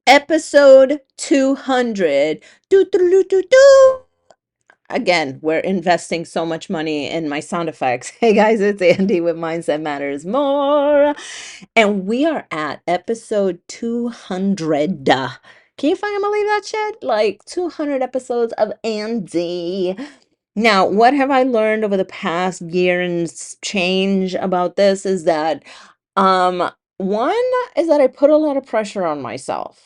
Episode 200. Do, do, do, do, do. Again, we're investing so much money in my sound effects. Hey guys, it's Andy with Mindset Matters More. And we are at episode 200. Can you fucking believe that shit? Like 200 episodes of Andy. Now, what have I learned over the past year and change about this is that um one is that I put a lot of pressure on myself.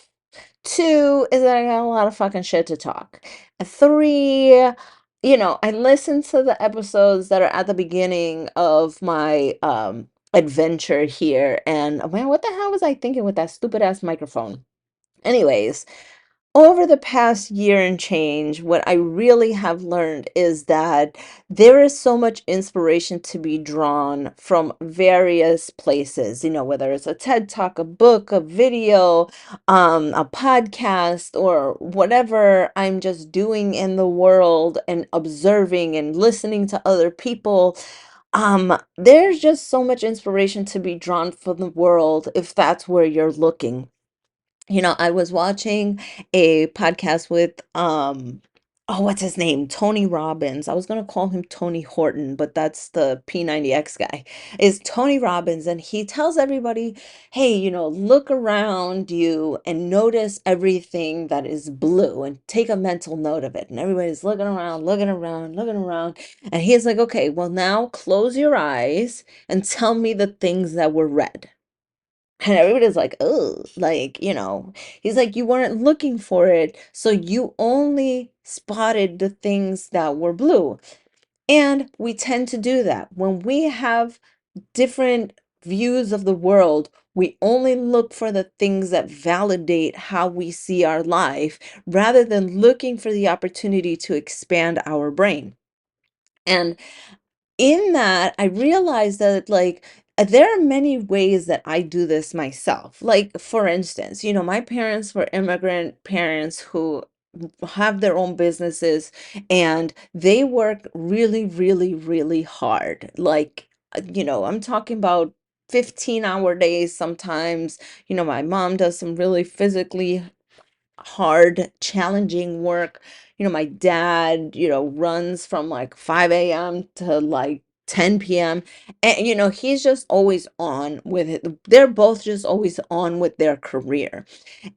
Two is that I got a lot of fucking shit to talk. Three, I listen to the episodes that are at the beginning of my adventure here, and man, what the hell was I thinking with that stupid ass microphone? Anyways, over the past year and change, what I really have learned is that there is so much inspiration to be drawn from various places, whether it's a TED Talk, a book, a video, a podcast, or whatever I'm just doing in the world and observing and listening to other people. There's just so much inspiration to be drawn from the world if that's where you're looking. I was watching a podcast with oh, what's his name? Tony Robbins. I was gonna call him Tony Horton, but that's the P90X guy. Is Tony Robbins, and he tells everybody, hey, look around you and notice everything that is blue and take a mental note of it. And everybody's looking around, looking around, looking around. And he's like, okay, well, now close your eyes and tell me the things that were red. And everybody's like, oh, like, he's like, you weren't looking for it. So you only spotted the things that were blue. And we tend to do that. When we have different views of the world, we only look for the things that validate how we see our life rather than looking for the opportunity to expand our brain. And in that, I realized that there are many ways that I do this myself. Like, for instance, my parents were immigrant parents who have their own businesses and they work really, really, really hard. Like, I'm talking about 15-hour days sometimes. My mom does some really physically hard, challenging work. My dad, runs from like 5 a.m. to like 10 p.m. And, he's just always on with it. They're both just always on with their career.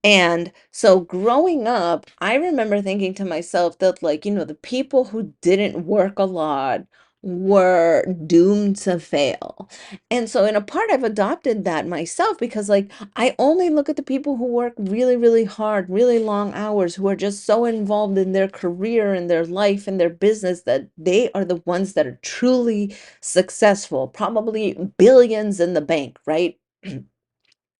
And so growing up, I remember thinking to myself that, like, the people who didn't work a lot were doomed to fail. And so, in a part, I've adopted that myself because, like, I only look at the people who work really, really hard, really long hours, who are just so involved in their career and their life and their business that they are the ones that are truly successful, probably billions in the bank, right?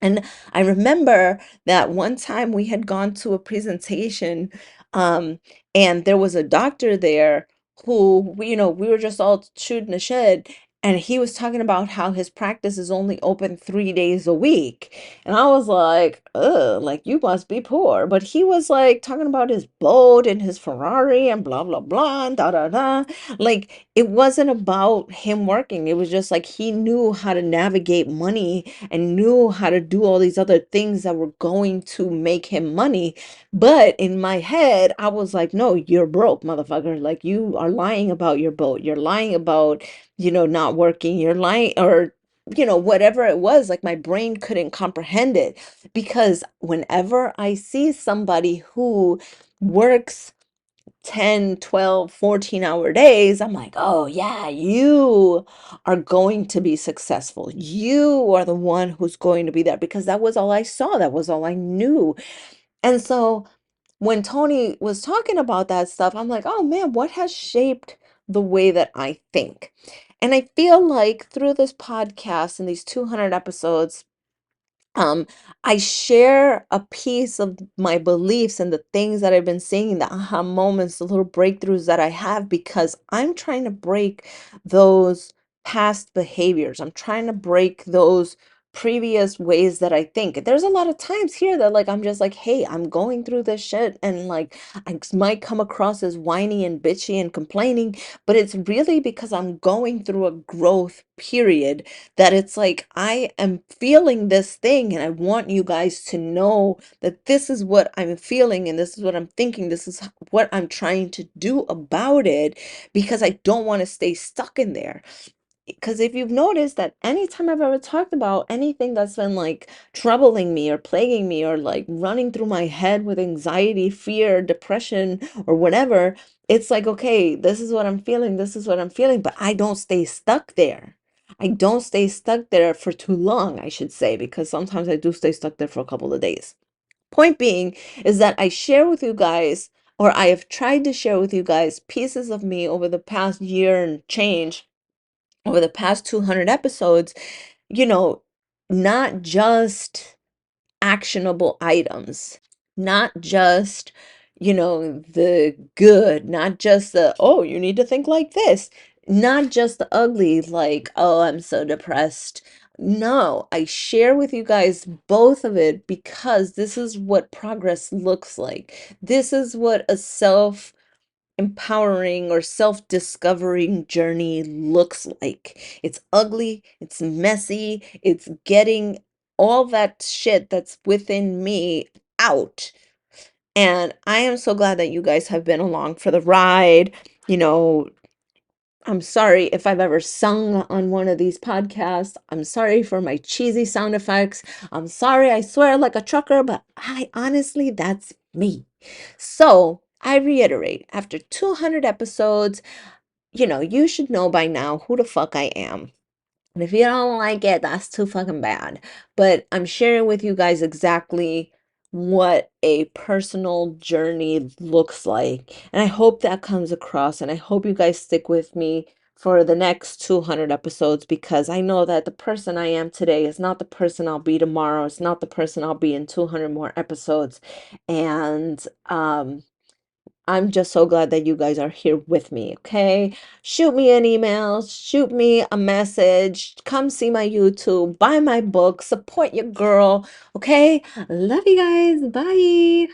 And I remember that one time we had gone to a presentation, um, and there was a doctor there who, we were just all shooting the shit, and he was talking about how his practice is only open 3 days a week. And I was like, ugh, like, you must be poor. But he was like talking about his boat and his Ferrari and blah, blah, blah, and da, da, da. Like, it wasn't about him working. It was just like he knew how to navigate money and knew how to do all these other things that were going to make him money. But in my head, I was like, no, you're broke, motherfucker. Like, you are lying about your boat. You're lying about, not working. You're lying, or, whatever it was. Like, my brain couldn't comprehend it because whenever I see somebody who works 10, 12, 14-hour days, I'm like, oh yeah, you are going to be successful. You are the one who's going to be there because that was all I saw. That was all I knew. And so when Tony was talking about that stuff, I'm like, oh man, what has shaped the way that I think? And I feel like through this podcast and these 200 episodes, um, I share a piece of my beliefs and the things that I've been seeing, the aha moments, the little breakthroughs that I have, because I'm trying to break those past behaviors. I'm trying to break those previous ways that I think. There's a lot of times here that like I'm just like, hey, I'm going through this shit and like might come across as whiny and bitchy and complaining, but it's really because I'm going through a growth period that it's like I am feeling this thing and I want you guys to know that this is what I'm feeling and this is what I'm thinking. This is what I'm trying to do about it because I don't want to stay stuck in there. Because if you've noticed that anytime I've ever talked about anything that's been like troubling me or plaguing me or like running through my head with anxiety, fear, depression, or whatever, it's like, okay, this is what I'm feeling, this is what I'm feeling, but I don't stay stuck there. I don't stay stuck there for too long, I should say, because sometimes I do stay stuck there for a couple of days. Point being is that I share with you guys, or I have tried to share with you guys pieces of me over the past year and change, over the past 200 episodes, you know, not just actionable items, not just, the good, not just the, oh, you need to think like this, not just the ugly, like, oh, I'm so depressed. No, I share with you guys both of it because this is what progress looks like. This is what a empowering or self-discovering journey looks like. It's ugly, it's messy, it's getting all that shit that's within me out. And I am so glad that you guys have been along for the ride. You know, I'm sorry if I've ever sung on one of these podcasts. I'm sorry for my cheesy sound effects. I'm sorry I swear like a trucker, but I honestly, that's me. So I reiterate, after 200 episodes, you should know by now who the fuck I am. And if you don't like it, that's too fucking bad. But I'm sharing with you guys exactly what a personal journey looks like. And I hope that comes across. And I hope you guys stick with me for the next 200 episodes because I know that the person I am today is not the person I'll be tomorrow. It's not the person I'll be in 200 more episodes. And I'm just so glad that you guys are here with me, okay? Shoot me an email, shoot me a message, come see my YouTube, buy my book, support your girl, okay? Love you guys. Bye.